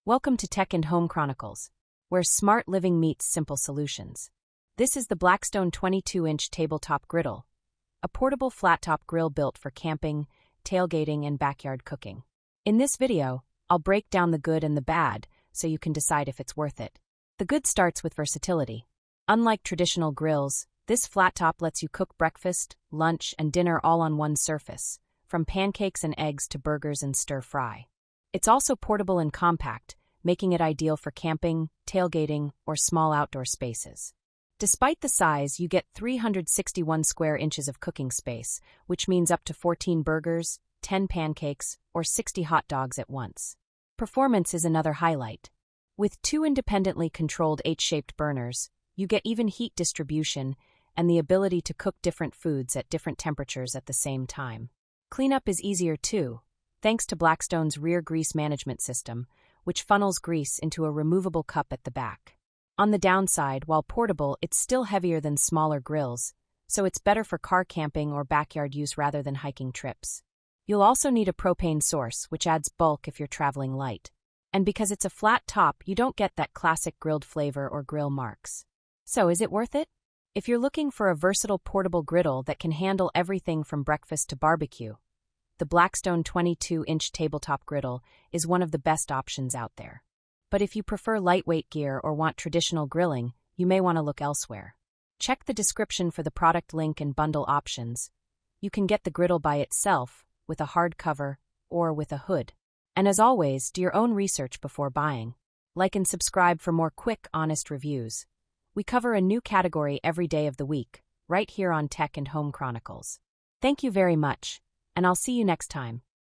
Welcome to Tech and Home Chronicles, where smart living meets simple solutions. This is the Blackstone 22-inch tabletop griddle, a portable flat-top grill built for camping, tailgating, and backyard cooking. In this video, I'll break down the good and the bad so you can decide if it's worth it. The good starts with versatility. Unlike traditional grills, this flat top lets you cook breakfast, lunch, and dinner all on one surface, from pancakes and eggs to burgers and stir-fry. It's also portable and compact, making it ideal for camping, tailgating, or small outdoor spaces. Despite the size, you get 361 square inches of cooking space, which means up to 14 burgers, 10 pancakes, or 60 hot dogs at once. Performance is another highlight. With two independently controlled H-shaped burners, you get even heat distribution and the ability to cook different foods at different temperatures at the same time. Cleanup is easier too, thanks to Blackstone's rear grease management system, which funnels grease into a removable cup at the back. On the downside, while portable, it's still heavier than smaller grills, so it's better for car camping or backyard use rather than hiking trips. You'll also need a propane source, which adds bulk if you're traveling light. And because it's a flat top, you don't get that classic grilled flavor or grill marks. So is it worth it? If you're looking for a versatile portable griddle that can handle everything from breakfast to barbecue, the Blackstone 22-inch tabletop griddle is one of the best options out there. But if you prefer lightweight gear or want traditional grilling, you may want to look elsewhere. Check the description for the product link and bundle options. You can get the griddle by itself, with a hard cover, or with a hood. And as always, do your own research before buying. Like and subscribe for more quick, honest reviews. We cover a new category every day of the week, right here on Tech and Home Chronicles. Thank you very much, and I'll see you next time.